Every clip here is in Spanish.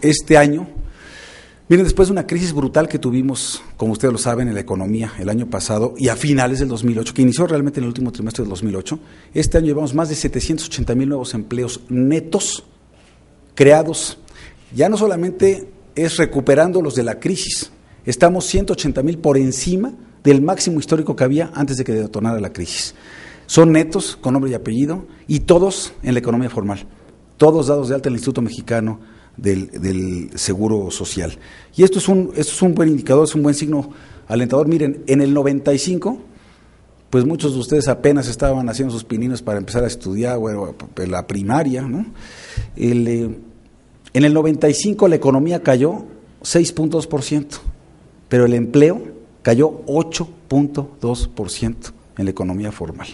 este año, miren, después de una crisis brutal que tuvimos, como ustedes lo saben, en la economía el año pasado y a finales del 2008, que inició realmente en el último trimestre del 2008, este año llevamos más de 780,000 nuevos empleos netos creados. Ya no solamente es recuperando los de la crisis, estamos 180,000 por encima del máximo histórico que había antes de que detonara la crisis. Son netos, con nombre y apellido, y todos en la economía formal, todos dados de alta en el Instituto Mexicano del Seguro Social. Y esto es un buen indicador, es un buen signo alentador. Miren, en el 95, pues muchos de ustedes apenas estaban haciendo sus pininos para empezar a estudiar, bueno, la primaria, ¿no? En el 95 la economía cayó 6.2%, pero el empleo cayó 8.2% en la economía formal,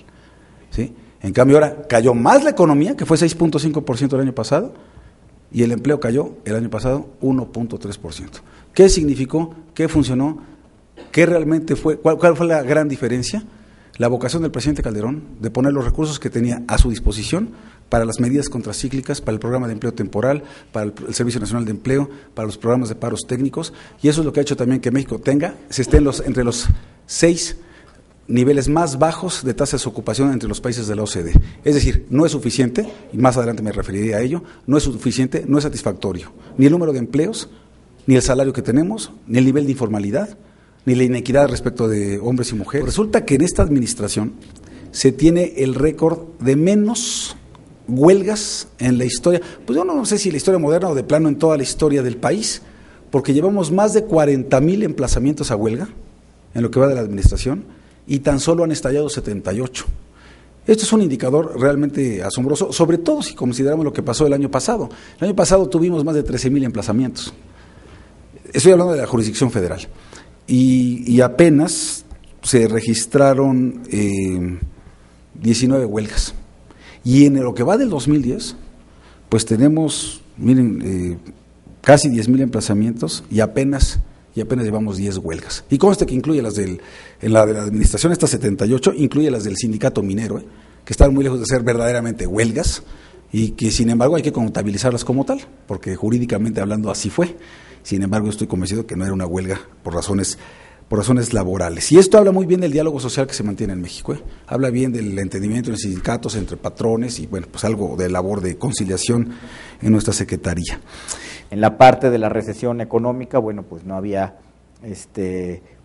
¿sí? En cambio ahora cayó más la economía, que fue 6.5% el año pasado, y el empleo cayó el año pasado 1.3%. ¿Qué significó? ¿Qué funcionó? ¿Qué realmente fue? ¿Cuál fue la gran diferencia? La vocación del presidente Calderón de poner los recursos que tenía a su disposición para las medidas contracíclicas, para el programa de empleo temporal, para el Servicio Nacional de Empleo, para los programas de paros técnicos, y eso es lo que ha hecho también que México esté entre los 6 niveles más bajos de tasa de desocupación entre los países de la OCDE. Es decir, no es suficiente, y más adelante me referiré a ello, no es suficiente, no es satisfactorio, ni el número de empleos, ni el salario que tenemos, ni el nivel de informalidad, ni la inequidad respecto de hombres y mujeres. Resulta que en esta administración se tiene el récord de menos huelgas en la historia, pues yo no sé si la historia moderna o de plano en toda la historia del país, porque llevamos más de 40,000 emplazamientos a huelga en lo que va de la administración, y tan solo han estallado 78. Esto es un indicador realmente asombroso, sobre todo si consideramos lo que pasó el año pasado. El año pasado tuvimos más de 13,000 emplazamientos. Estoy hablando de la jurisdicción federal. Y apenas se registraron 19 huelgas. Y en lo que va del 2010, pues tenemos, miren, casi 10,000 emplazamientos y apenas llevamos 10 huelgas. Y conste que incluye en la de la administración, estas 78, incluye las del sindicato minero, que están muy lejos de ser verdaderamente huelgas, y que sin embargo hay que contabilizarlas como tal, porque jurídicamente hablando así fue. Sin embargo, estoy convencido que no era una huelga por razones laborales. Y esto habla muy bien del diálogo social que se mantiene en México, habla bien del entendimiento en sindicatos, entre patrones, y bueno, pues algo de labor de conciliación en nuestra secretaría. En la parte de la recesión económica, bueno, pues no había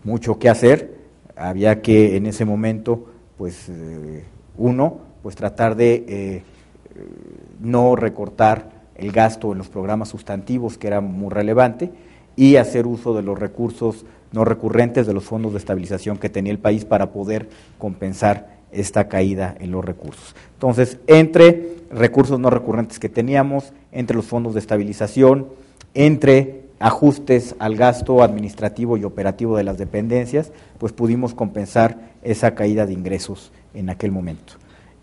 mucho que hacer, había que en ese momento, pues tratar de no recortar el gasto en los programas sustantivos, que era muy relevante, y hacer uso de los recursos no recurrentes de los fondos de estabilización que tenía el país para poder compensar esta caída en los recursos. Entonces, entre recursos no recurrentes que teníamos, entre los fondos de estabilización, entre ajustes al gasto administrativo y operativo de las dependencias, pues pudimos compensar esa caída de ingresos en aquel momento.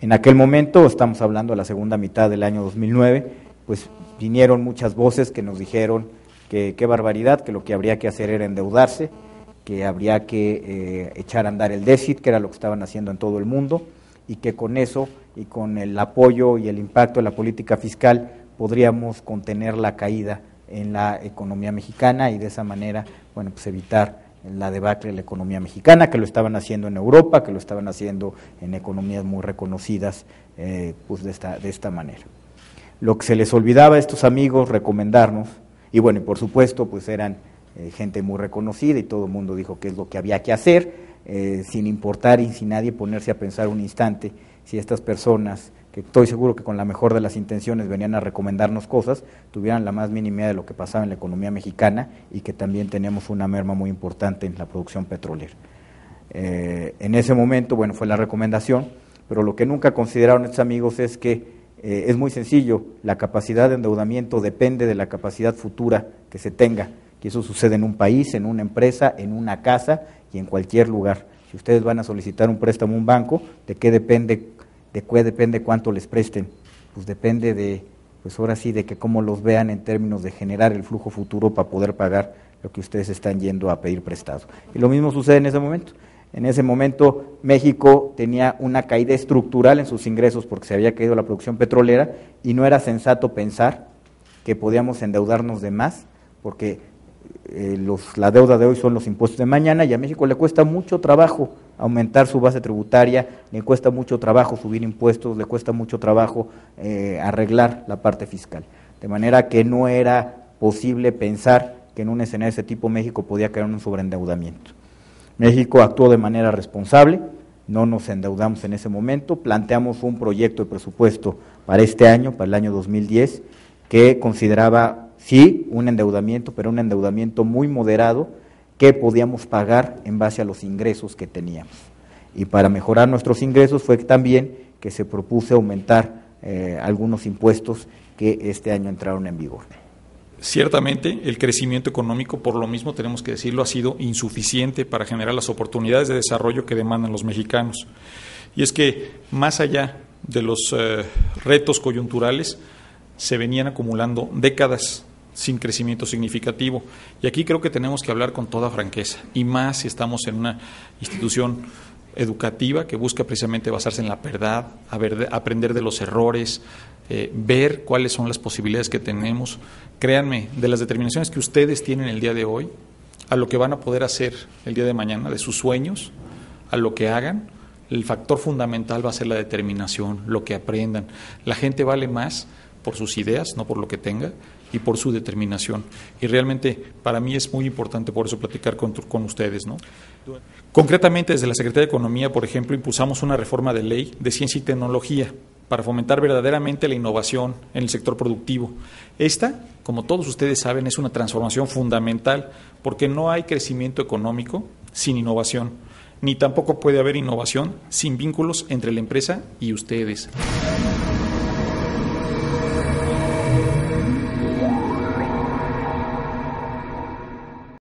En aquel momento, estamos hablando de la segunda mitad del año 2009, pues vinieron muchas voces que nos dijeron que qué barbaridad, que lo que habría que hacer era endeudarse, que habría que echar a andar el déficit, que era lo que estaban haciendo en todo el mundo, y que con eso y con el apoyo y el impacto de la política fiscal podríamos contener la caída en la economía mexicana y de esa manera, bueno, pues evitar la debacle de la economía mexicana, que lo estaban haciendo en Europa, que lo estaban haciendo en economías muy reconocidas, pues de esta manera. Lo que se les olvidaba a estos amigos recomendarnos, y bueno, y por supuesto, pues eran gente muy reconocida y todo el mundo dijo que es lo que había que hacer, sin importar y sin nadie ponerse a pensar un instante si estas personas, que estoy seguro que con la mejor de las intenciones venían a recomendarnos cosas, tuvieran la más mínima idea de lo que pasaba en la economía mexicana y que también tenemos una merma muy importante en la producción petrolera. En ese momento, bueno, fue la recomendación, pero lo que nunca consideraron estos amigos es que es muy sencillo, la capacidad de endeudamiento depende de la capacidad futura que se tenga, que eso sucede en un país, en una empresa, en una casa y en cualquier lugar. Si ustedes van a solicitar un préstamo a un banco, ¿de qué depende cuánto les presten? Pues depende pues ahora sí, de que cómo los vean en términos de generar el flujo futuro para poder pagar lo que ustedes están yendo a pedir prestado. Y lo mismo sucede en ese momento. En ese momento México tenía una caída estructural en sus ingresos porque se había caído la producción petrolera y no era sensato pensar que podíamos endeudarnos de más, porque la deuda de hoy son los impuestos de mañana, y a México le cuesta mucho trabajo aumentar su base tributaria, le cuesta mucho trabajo subir impuestos, le cuesta mucho trabajo arreglar la parte fiscal. De manera que no era posible pensar que en un escenario de ese tipo México podía caer en un sobreendeudamiento. México actuó de manera responsable, no nos endeudamos en ese momento, planteamos un proyecto de presupuesto para este año, para el año 2010, que consideraba, sí, un endeudamiento, pero un endeudamiento muy moderado que podíamos pagar en base a los ingresos que teníamos. Y para mejorar nuestros ingresos fue también que se propuso aumentar algunos impuestos que este año entraron en vigor. Ciertamente, el crecimiento económico, por lo mismo tenemos que decirlo, ha sido insuficiente para generar las oportunidades de desarrollo que demandan los mexicanos. Y es que, más allá de los retos coyunturales, se venían acumulando décadas sin crecimiento significativo. Y aquí creo que tenemos que hablar con toda franqueza, y más si estamos en una institución educativa que busca precisamente basarse en la verdad, aprender de los errores, ver cuáles son las posibilidades que tenemos. Créanme, de las determinaciones que ustedes tienen el día de hoy, a lo que van a poder hacer el día de mañana, de sus sueños, a lo que hagan, el factor fundamental va a ser la determinación, lo que aprendan. La gente vale más por sus ideas, no por lo que tenga, y por su determinación. Y realmente para mí es muy importante por eso platicar con ustedes, ¿no? Concretamente, desde la Secretaría de Economía, por ejemplo, impulsamos una reforma de ley de ciencia y tecnología para fomentar verdaderamente la innovación en el sector productivo. Esta, como todos ustedes saben, es una transformación fundamental, porque no hay crecimiento económico sin innovación, ni tampoco puede haber innovación sin vínculos entre la empresa y ustedes.